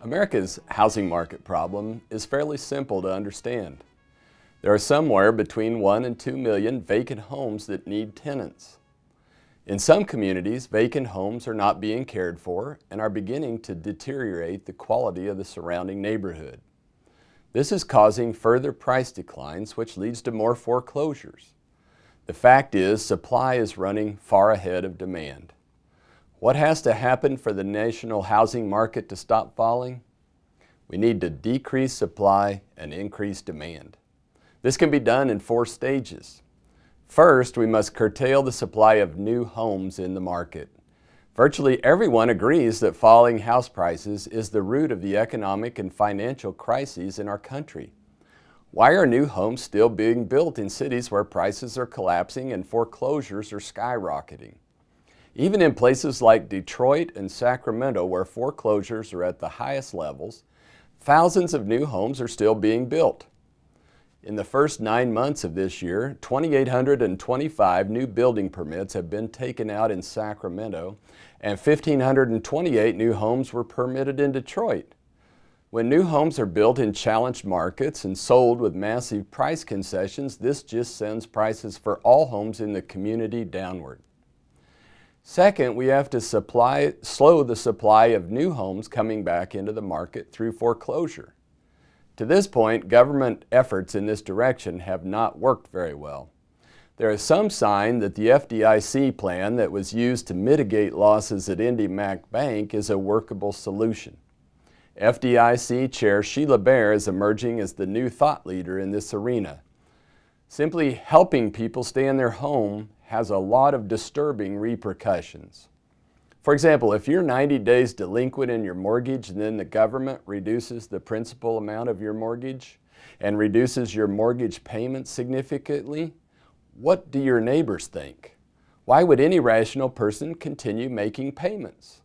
America's housing market problem is fairly simple to understand. There are somewhere between 1 and 2 million vacant homes that need tenants. In some communities, vacant homes are not being cared for and are beginning to deteriorate the quality of the surrounding neighborhood. This is causing further price declines, which leads to more foreclosures. The fact is, supply is running far ahead of demand. What has to happen for the national housing market to stop falling? We need to decrease supply and increase demand. This can be done in 4 stages. First, we must curtail the supply of new homes in the market. Virtually everyone agrees that falling house prices is the root of the economic and financial crises in our country. Why are new homes still being built in cities where prices are collapsing and foreclosures are skyrocketing? Even in places like Detroit and Sacramento, where foreclosures are at the highest levels, thousands of new homes are still being built. In the first 9 months of this year, 2,825 new building permits have been taken out in Sacramento, and 1,528 new homes were permitted in Detroit. When new homes are built in challenged markets and sold with massive price concessions, this just sends prices for all homes in the community downward. Second, we have to slow the supply of new homes coming back into the market through foreclosure. To this point, government efforts in this direction have not worked very well. There is some sign that the FDIC plan that was used to mitigate losses at IndyMac Bank is a workable solution. FDIC Chair Sheila Bair is emerging as the new thought leader in this arena. Simply helping people stay in their home has a lot of disturbing repercussions. For example, if you're 90 days delinquent in your mortgage and then the government reduces the principal amount of your mortgage and reduces your mortgage payment significantly, what do your neighbors think? Why would any rational person continue making payments?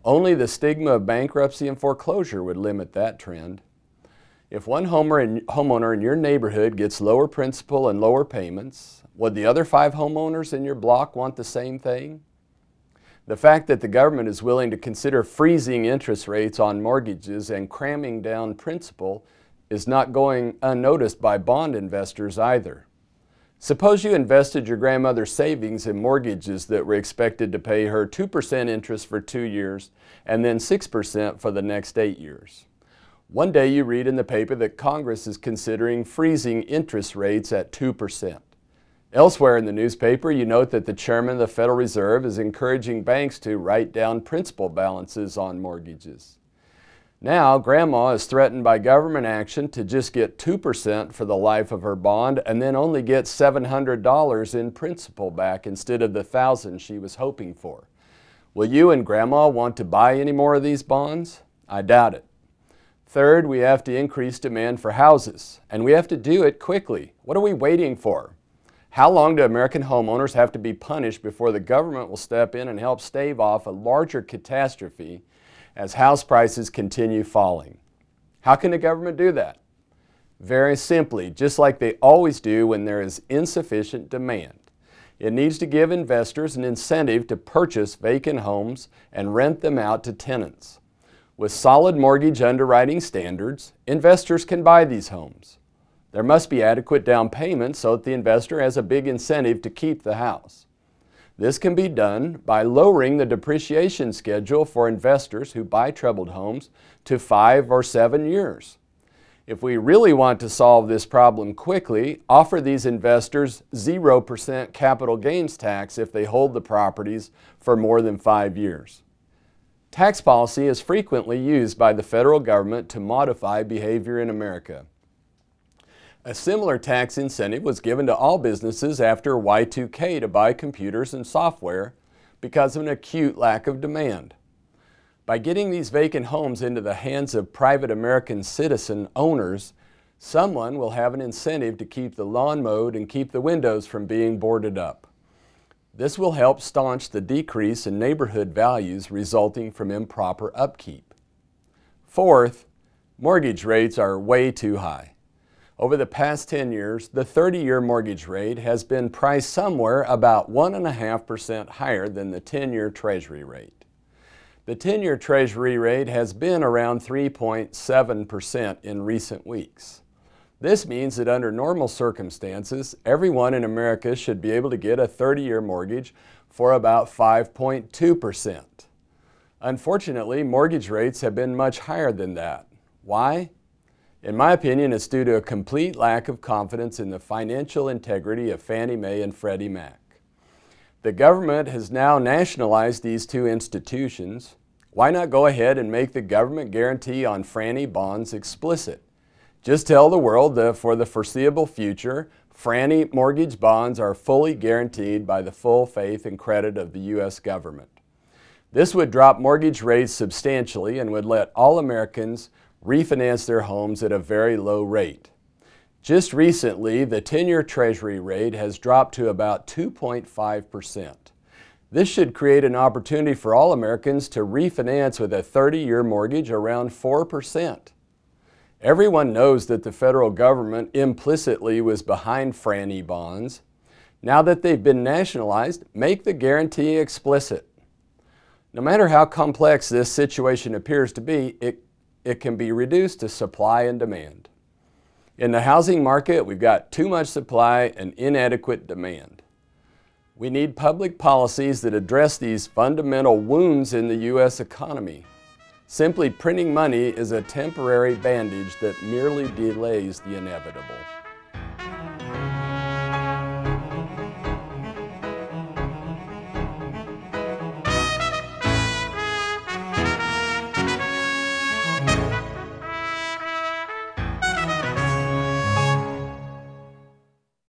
Only the stigma of bankruptcy and foreclosure would limit that trend. If one homeowner in your neighborhood gets lower principal and lower payments, would the other 5 homeowners in your block want the same thing? The fact that the government is willing to consider freezing interest rates on mortgages and cramming down principal is not going unnoticed by bond investors either. Suppose you invested your grandmother's savings in mortgages that were expected to pay her 2% interest for 2 years and then 6% for the next 8 years. One day you read in the paper that Congress is considering freezing interest rates at 2%. Elsewhere in the newspaper, you note that the chairman of the Federal Reserve is encouraging banks to write down principal balances on mortgages. Now, Grandma is threatened by government action to just get 2% for the life of her bond and then only get $700 in principal back instead of the $1,000 she was hoping for. Will you and Grandma want to buy any more of these bonds? I doubt it. Third, we have to increase demand for houses, and we have to do it quickly. What are we waiting for? How long do American homeowners have to be punished before the government will step in and help stave off a larger catastrophe as house prices continue falling? How can the government do that? Very simply, just like they always do when there is insufficient demand. It needs to give investors an incentive to purchase vacant homes and rent them out to tenants. With solid mortgage underwriting standards, investors can buy these homes. There must be adequate down payment so that the investor has a big incentive to keep the house. This can be done by lowering the depreciation schedule for investors who buy troubled homes to 5 or 7 years. If we really want to solve this problem quickly, offer these investors 0% capital gains tax if they hold the properties for more than 5 years. Tax policy is frequently used by the federal government to modify behavior in America. A similar tax incentive was given to all businesses after Y2K to buy computers and software because of an acute lack of demand. By getting these vacant homes into the hands of private American citizen owners, someone will have an incentive to keep the lawn mowed and keep the windows from being boarded up. This will help staunch the decrease in neighborhood values resulting from improper upkeep. Fourth, mortgage rates are way too high. Over the past 10 years, the 30-year mortgage rate has been priced somewhere about 1.5% higher than the 10-year Treasury rate. The 10-year Treasury rate has been around 3.7% in recent weeks. This means that under normal circumstances, everyone in America should be able to get a 30-year mortgage for about 5.2%. Unfortunately, mortgage rates have been much higher than that. Why? In my opinion, it's due to a complete lack of confidence in the financial integrity of Fannie Mae and Freddie Mac. The government has now nationalized these two institutions. Why not go ahead and make the government guarantee on Fannie bonds explicit? Just tell the world that for the foreseeable future, Fannie mortgage bonds are fully guaranteed by the full faith and credit of the U.S. government. This would drop mortgage rates substantially and would let all Americans refinance their homes at a very low rate. Just recently, the 10-year Treasury rate has dropped to about 2.5%. This should create an opportunity for all Americans to refinance with a 30-year mortgage around 4%. Everyone knows that the federal government implicitly was behind Fannie bonds. Now that they've been nationalized, make the guarantee explicit. No matter how complex this situation appears to be, it can be reduced to supply and demand. In the housing market, we've got too much supply and inadequate demand. We need public policies that address these fundamental wounds in the U.S. economy. Simply printing money is a temporary bandage that merely delays the inevitable.